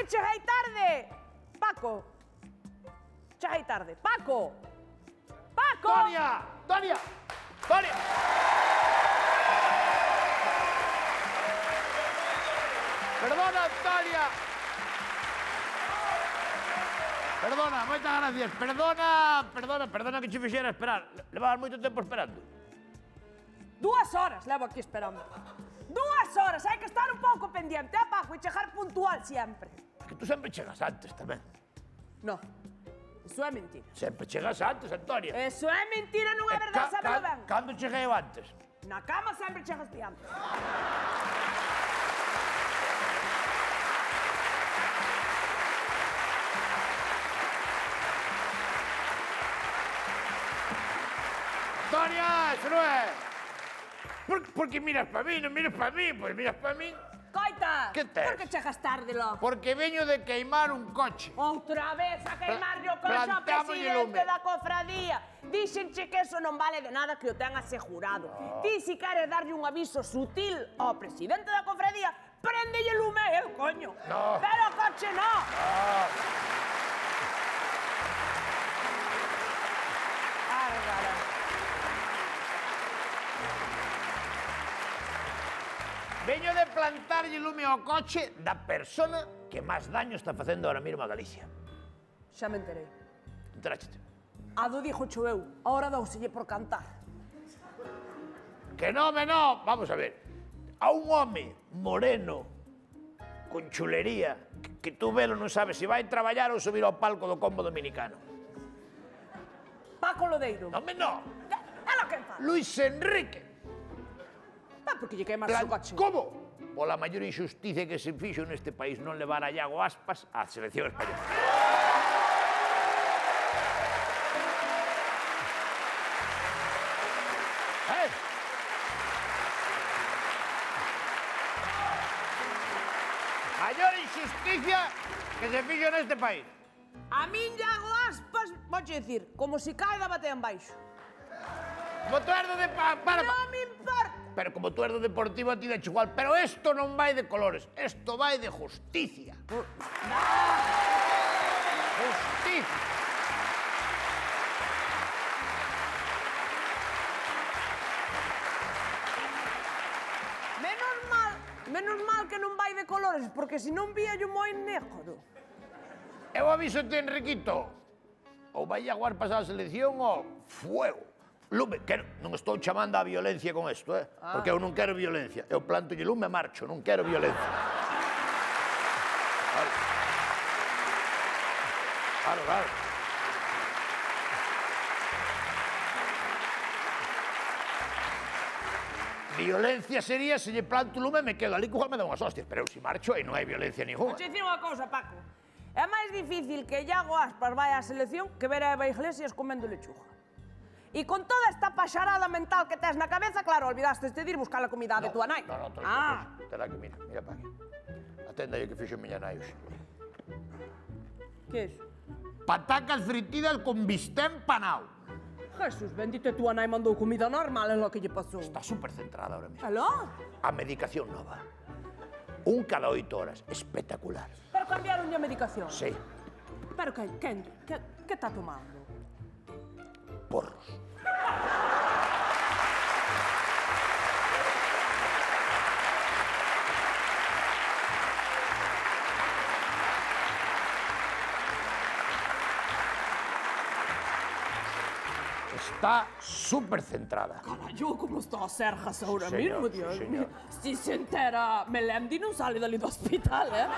que cheguei tarde! Paco! Cheguei tarde. Paco! Paco! Tonia! Tonia! Tonia! Perdona, Tonia! Perdona, moitas gracias. Perdona que che fixera esperar. Levabas moito tempo esperando. 2 horas levo aquí esperando. 2 horas, hai que estar un pouco pendiente, Paco, e chegar puntual sempre. É que tú sempre chegas antes tamén. No, iso é mentira. Sempre chegas antes, Antonia. Eso é mentira, non é verdade, sábelo ben. Cando cheguei eu antes? Na cama sempre chegas ti antes. Antonia, eso non é. Por que miras para mí, non miras para mí? Pois miras para mí. Coita, Que tes? por que chegas tarde logo? Porque veño de queimar un coche. Outra vez a queimarlle o coche ao Plantámolle presidente lume. da cofradía. Dixenche que eso non vale de nada que o ten asegurado. Ti, si queres darlle un aviso sutil ao presidente da cofradía, préndelle lume a el, coño. No. Pero o coche non. Bárbara. Veño de plantarlle lume ao coche da persona que máis daño está facendo ahora mesmo a Galicia. Xa me enterei. Enteráchete? A do dixo cho eu, ahora douselle por cantar. Que non, vamos a ver. A un home moreno, con chulería, que tú velo non sabes se vai traballar ou subir ao palco do combo dominicano. Paco Lodeiro. Non, É lo que fa. Luis Enrique. Porque lle queimas o coche. Como? Pola maior injusticia que se fixo neste país non levar a Iago Aspas á selección española. Maior injusticia que se fixo neste país. A min Iago Aspas, vouche dicir, como si cae da batea en baixo. Como tú eres do de... Para. Non me importa. Pero como tú eres do Deportivo a ti de igual. Pero esto non vai de colores, esto vai de justicia. Justicia. Menos mal que non vai de colores, porque se non víallo moi negro. Eu aviso-te, Enriquito. Ou vai aguar pasar a selección ou fuego. Lume, que non estou chamando a violencia con isto, porque eu non quero violencia. Eu planto lume e marcho, non quero violencia. Claro. Violencia sería se lle planto lume e me quedo ali que igual me dá unhas hostias, pero eu si marcho e non hai violencia ninguna. Vouche dicir unha cousa, Paco. É máis difícil que Iago Aspas vai á selección que ver a Eva Iglesias comendo lechuga. E con toda esta paxarada mental que tes na cabeza, claro, olvidastes de ir buscar a comida de tua nai. No, terá que mira para aquí. Atenda aí que fixo miña nai hoxe. Que é iso? Patacas fritidas con bistec panao. Jesús, bendito, tua nai mandou comida normal, é lo que lle pasou. Está súper centrada ahora mismo. Aló? A medicación nova. Un cada 8 horas. Espectacular. Pero cambiaron a medicación? Sí. Pero que está tomando? Porros. Está súper centrada. Carallo, como está a Serjas ahora Señor, mismo, Dios sí, mío. señor. Si se entera Melendi non sale dali do hospital, eh?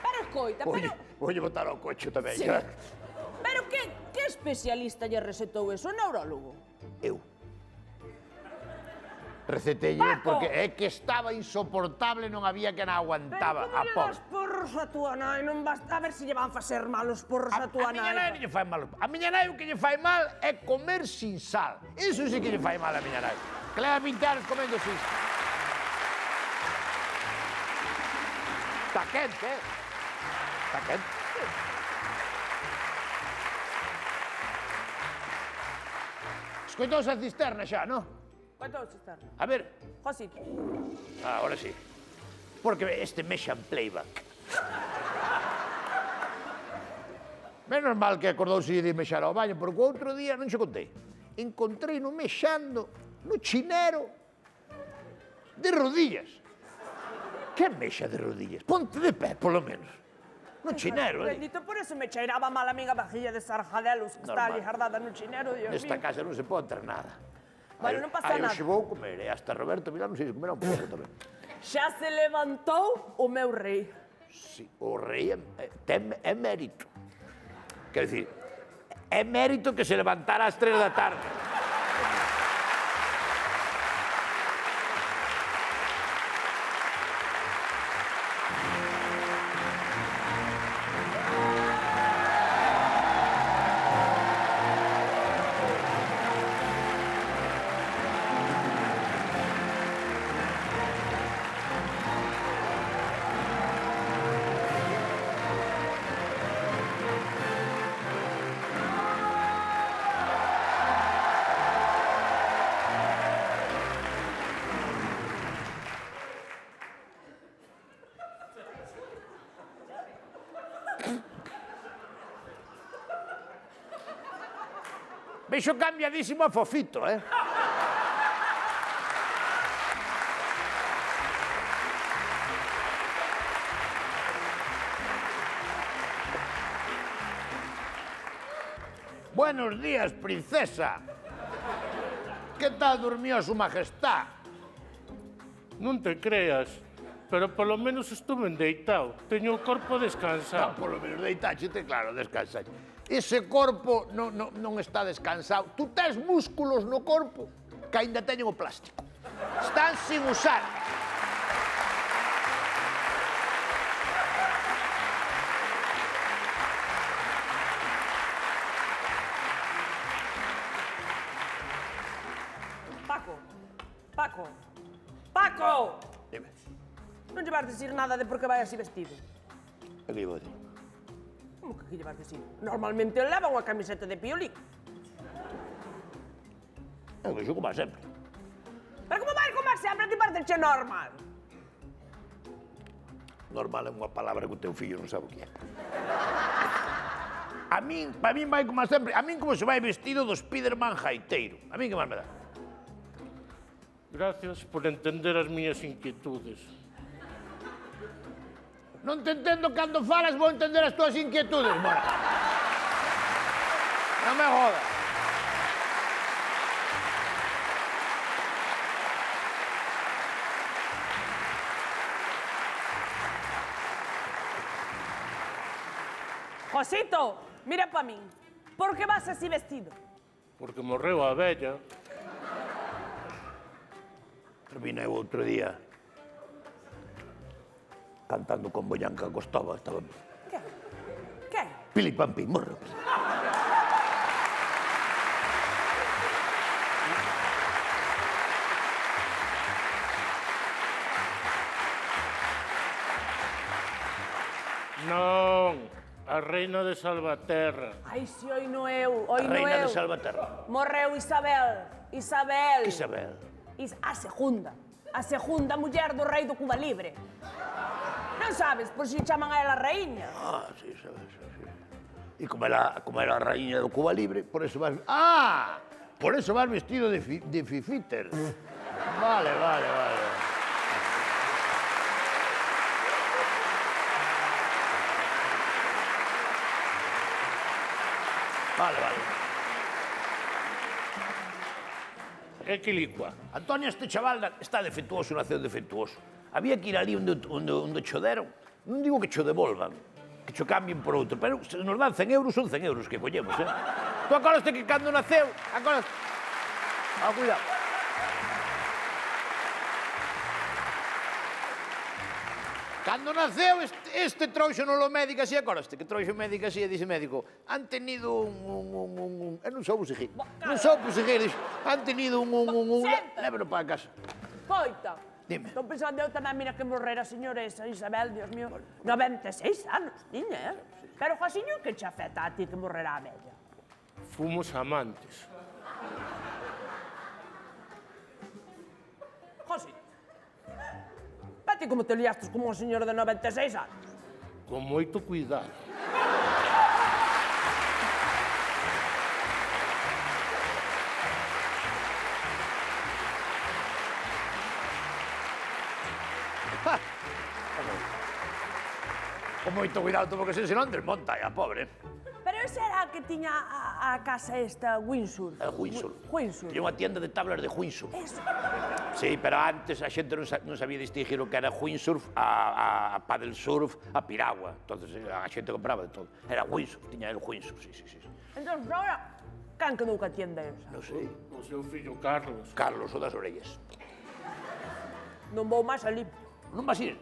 Pero escoita, pero... Voy botar ao coche tamén. Sí. Pero que especialista lle recetou eso? Neurólogo? Eu. Recetelle Paco! porque é que estaba insoportable, non había que na aguantaba. Pero como lle das porros a tua nai? Non basta a ver se lle van facer mal os porros a tua A miña nai non lle fai mal. A miña nai o que lle fai mal é comer sin sal. Iso sí que lle fai mal a miña nai. Que leva 20 anos comendo sin sal. Está quente, Está quente. Escoitouse a cisterna xa, non? Quanto o cisterna? A ver. Josito. Ahora sí. Porque este mexa en playback. Menos mal que acordouse de mexar ao baño, porque o outro día, non xe contei, encontrei no mexando, no chinero, de rodillas. Que mexa de rodillas? Ponte de pé, polo menos. No chinero, Bendito, por eso me cheiraba mal a miga vajilla de sarjadelos que está ali jardada no chinero, Dios Nesta mío. casa non se pode entrar nada. Bueno, non pasa nada. Aí hoxe vou comer, e hasta Roberto Milán non sei se comerá un pouco tamén. Xa se levantou o meu rei. Sí, o rei é mérito. Quero dicir, é mérito que se levantara ás 3 da tarde. Vexo cambiadísimo a Fofito, eh? Buenos días, princesa. Que tal durmió su majestad? Non te creas, pero polo menos estuve deitado. Teño o corpo descansado. Polo menos deitáchete, claro, descansache. Ese corpo non está descansado. Tú tes músculos no corpo que aínda teñen o plástico. Están sin usar. Paco! Dime, Non lle vas decir nada de por que vai así vestido. é que iba a decir? Como que lle vas decir? Normalmente ele leva unha camiseta de piolín. É que xo como sempre. Pero como vai comer sempre? Ti parece normal. Normal é unha palabra que o teu fillo non sabe o que é. A min, para min vai como sempre. A min como se vai vestido do Spiderman jaiteiro. A min que máis me dá? Gracias por entender as miñas inquietudes. Non te entendo cando falas, vou entender as túas inquietudes, mora. Non me jodas. Josito, mira pa min. Por que vas así vestido? Porque morreu a vella. Terminei o outro día cantando con Boyanca Costova. Estaba Que? Que? pili pampi, morro. Non, a reina de Salvaterra. Ai, si, oi no eu, oi A no reina eu. de Salvaterra. Morreu Isabel. Isabel. A segunda muller do rei do Cuba Libre. Non sabes, por si chaman a ela raíña. Ah, sí, sabes, sí. E como era a raíña do Cuba Libre, por eso vas... Ah! Por eso vas vestido de fifiter. Vale. Vale. É que licua. Antonio, este chaval está defectuoso, naceu defectuoso. Había que ir ali onde cho deron. Non digo que cho devolvan, que cho cambien por outro, pero se nos dan 100 euros, son 100 euros que collemos, eh? Tú acordaste que cando naceu, acordaste... Ah, cuidado. Cando naceu, este trouxo no lo médico así, acordaste que trouxo médico así, e dixe médico, han tenido un... Eu non sou seguir, non sou seguir, dixo, han tenido Senta. Lévelo para casa. Coita. Dime. Estou pensando eu tamén, mira que morrera a señora esa Isabel, Dios mío. 96 anos tiña, eh? Pero, Josiño, que che afecta a ti que morrera a bella? Fomos amantes. ti como te liastes como un señor de 96 anos? Con moito cuidado. Con moito cuidado tuvo que ser, senón desmonta, a pobre. Pero ese era a que tiña a casa esta, Windsor. Windsor. Windsor. Tiña unha tienda de tablas de Windsor. Eso. Sí, pero antes a xente non sabía distinguir o que era windsurf, a paddle surf, a piragua. Entonces a xente compraba de todo. Era windsurf, tiña el windsurf, sí. Entón, ahora, can quedou ca tienda esa? Non sei. O seu fillo Carlos. Carlos, o das orellas. Non vou máis ali. Non vas ir?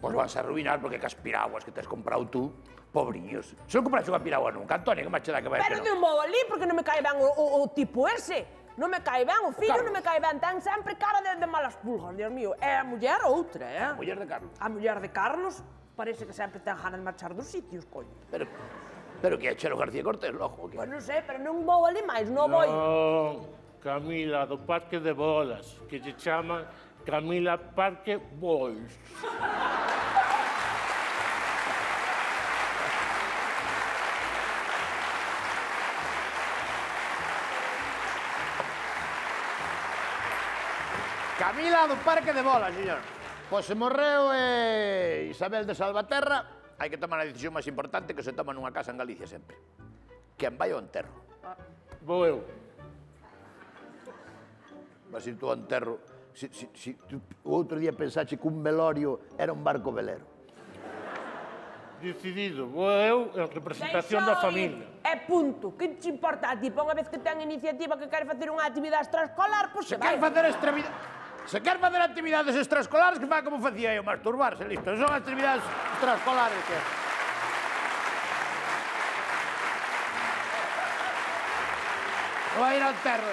Pois vas a arruinar porque cas piraguas que te has comprado tú, pobriños. Se non compraste unha piragua nunca, Antonio, que macho da que vai Pero que non vou ali porque non me cae ben o tipo ese. Non me cae ben, o fillo Carlos. non me cae ben. Ten sempre cara de malas pulgas, Dios mío. É a muller outra, A muller de Carlos. A muller de Carlos parece que sempre ten ganas de marchar dos sitios, coño. Pero que é Chelo García Cortés, lojo, que? Pois non sei, pero non vou ali máis, non vou. Non, Camila, do Parque de Bolas, que lle chaman Camila Parque Bols. Camila do Parque de Bolas, señor. Pois se morreu Isabel de Salvaterra, hai que tomar a decisión máis importante que se toma nunha casa en Galicia sempre. Quen vai ao enterro? Vou eu. Vas ir tú ao enterro. O outro día pensache que un velorio era un barco velero. Decidido, vou eu en representación da familia. É punto. Que te importa a ti? Pa unha vez que ten iniciativa que quere facer unha actividade extraescolar, pois Se se quer vai. facer actividades extraescolares, que fa como facía eu, masturbarse, listo. Son actividades extraescolares que... Non vai ir ao enterro,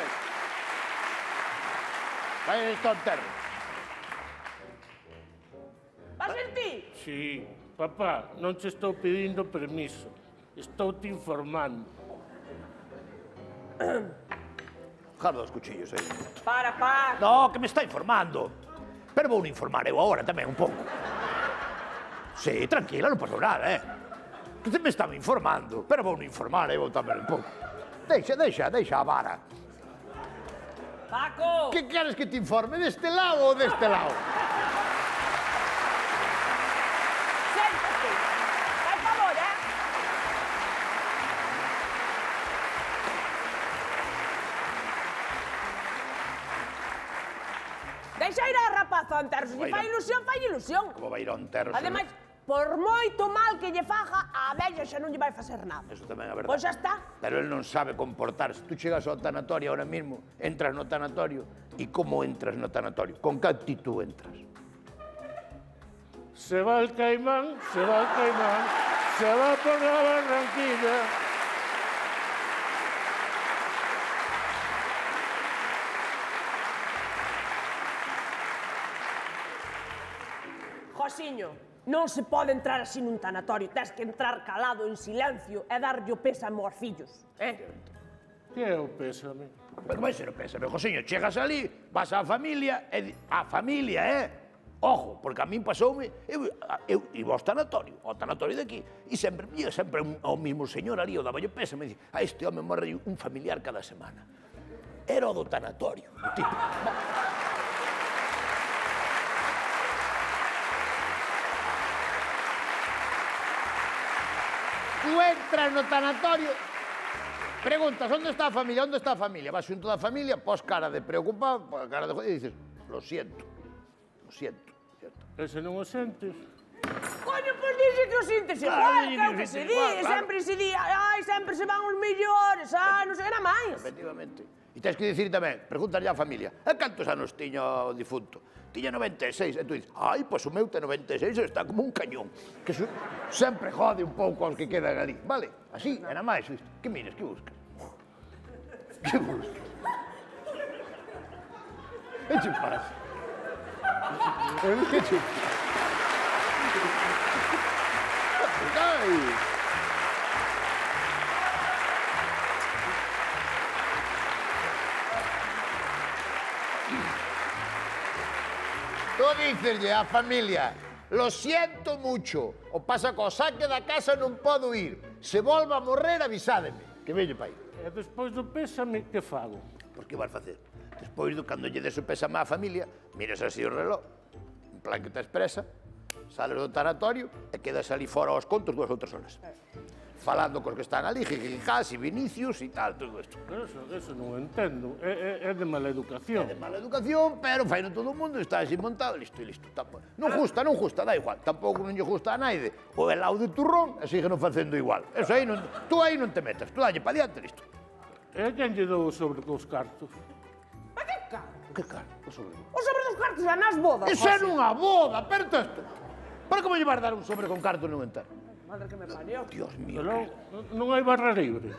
Vai ir ao enterro. Vas ir ti? Sí, papá, non te estou pedindo permiso. Estou te informando. Jardo dos cuchillos, Para, pa. No, que me está informando. Pero vou informar eu agora tamén un pouco. Sí, tranquila, non pasou nada, Que me estaba informando, pero vou informar eu tamén un pouco. Deixa a vara. Paco! Que queres que te informe, deste lado ou deste lado? Séntate. Fai favor, Deixa ir a rapazo ao enterro. Se lle fai ilusión, fai ilusión. Como vai ir ao enterro? Ademais, por moito mal que lle faja, a vella xa non lle vai facer nada. Eso tamén é verdade. Pois xa está. Pero él non sabe comportarse. Tú chegas ao tanatorio ahora mismo, entras no tanatorio, e como entras no tanatorio? Con que actitud entras? Se va el caimán, se va el caimán, se va por la Barranquilla. Josiño, non se pode entrar así nun tanatorio. Tens que entrar calado, en silencio, e darlle o pésamo aos fillos, Que é o pésame? Pero vai ser o pésame, Josiño, chegas ali, vas á familia, a familia, Ojo, porque a min pasoume, eu iba ao tanatorio de aquí, e sempre ao mismo señor ali, o daba yo pésame, e dice, a este home morre un familiar cada semana. Era o do tanatorio, o tipo. Tú entras no tanatorio, preguntas, onde está a familia? Onde está a familia? Vas xunto da familia, pos cara de preocupado, pos cara de joder, e dices, lo siento. E se non o sentes? Coño, pois dixe que o sintes igual, que é o que se di, sempre se di, ai, sempre se van os millores, ai, non sei que nada máis. Efectivamente. E tens que dicir tamén, pregúntale á familia, a cantos anos tiña o difunto? Tiña 96, e tú dices, ai, pois o meu ten 96 e está como un cañón. Que sempre jode un pouco aos que quedan ali, vale? Así, e nada máis, que mires, que buscas? Que buscas? Que che pasa? Que che pasa? Ai! díceslle á familia, lo siento mucho, o pasa co saque da casa non podo ir. Se volva a morrer, avisádeme, que veño pai. E despois do pésame, que fago? Por que vas facer? Despois do cando lle des o pésame á familia, miras así o reloj, en plan que te expresa, sales do tanatorio e quedas ali fora aos contos 2 ou 3 horas. Falando cos que están ali, Jijijás e Vinicius e tal, todo isto. Eso non entendo. É de mala educación. É de mala educación, pero faino todo o mundo, está así montado, listo e listo. Non justa, da igual. Tampouco non lle gusta a naide o helado de turrón, e siguen facendo igual. Eso aí non, tú aí non te metas, tú dalle pa diante, listo. E quen lle dou o sobre cos cartos? Pa que carto? Que carto? O sobre? O sobre dos cartos é nas bodas, Iso é José. nunha boda, aperta isto. Para como lle vas dar un sobre con carto non entero? Madre que me parió. Dios mío. Pero non hai barra libre.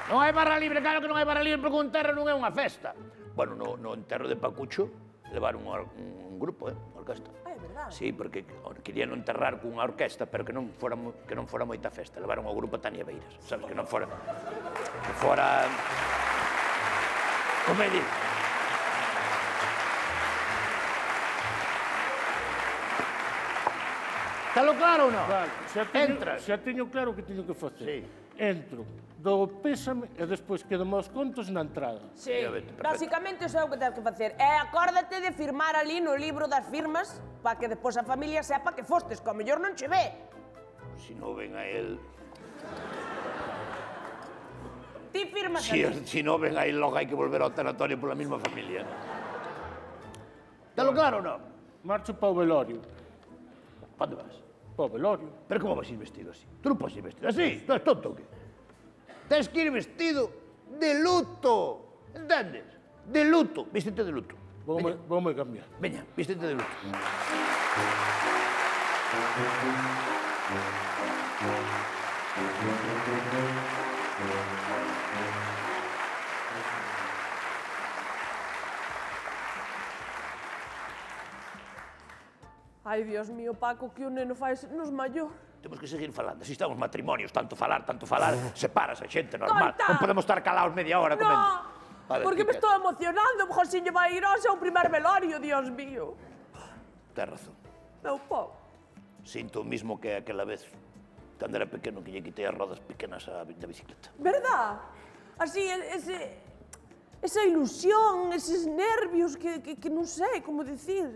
Non hai barra libre, claro que non hai barra libre porque un enterro non é unha festa. Bueno, no enterro de Pacucho levaron un grupo, orquesta. Ah, é verdade. Sí, porque querían enterrar cunha orquesta, pero que non fora moita festa. Levaron ao grupo Tania Beiras, sabes, que non fora... Que fora... Como é dir? Estalo claro ou non? Vale, Entras. xa teño claro o que teño que facer. Sí. Entro, dou o pésame e despois quedan os contos na entrada. Sí, Ya vete, perfecto. basicamente iso é o que tens que facer. E acórdate de firmar ali no libro das firmas para que despois a familia sepa que fostes, que ao mellor non che ve. Si non ven a él... Ti firmas ali. Si non ven a él, logo hai que volver ao tanatorio pola mesma familia. Estalo claro ou non? Marcho para o velorio. Pa onde vas? Para o velorio. Pero como vas ir vestido así? Tú non podes ir vestido así, tú és tonto ou que? Tens que ir vestido de luto, entendes? De luto, vístete de luto. Voume cambiar. Veña, vístete de luto. Ai, Dios mío, Paco, que o neno fai nos maior. Temos que seguir falando. Así estamos matrimonios, tanto falar, separas a xente normal. Tonta! Non podemos estar calaos media hora comendo. No, A ver, porque ti me que- estou emocionando, Josiño vai ir hoxe ao primer velorio, Dios mío. Tens razón. Meu pau. Sinto o mismo que aquela vez, cando era pequeno, que lle quitei as rodas pequenas da bicicleta. Verdad? Así, esa ilusión, eses nervios que non sei como dicir.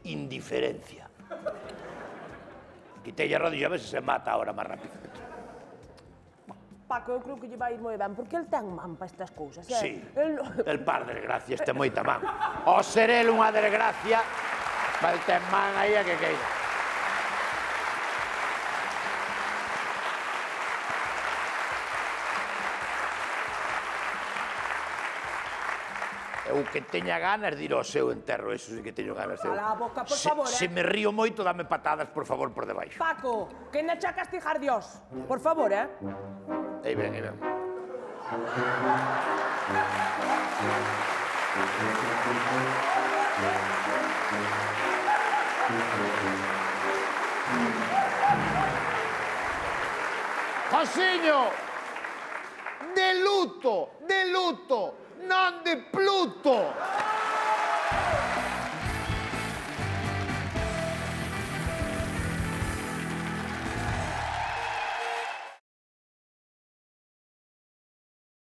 Indiferencia. Quitei as rodas e a ver se se mata ahora máis rápido. Paco, eu creo que lle vai ir moi ben, porque el ten man para estas cousas, Sí, El, el par desgracias ten moita man. O ser el unha desgracia, mas ten man aí a que queira. Eu que teña ganas de ir ao seu enterro, eso sí que teño ganas de ir. Cala a boca, por favor, Se me río moito, dame patadas, por favor, por debaixo. Paco, que non che castigar Dios. Por favor, Aí ven, aí ven. Josiño, de luto, non de Pluto.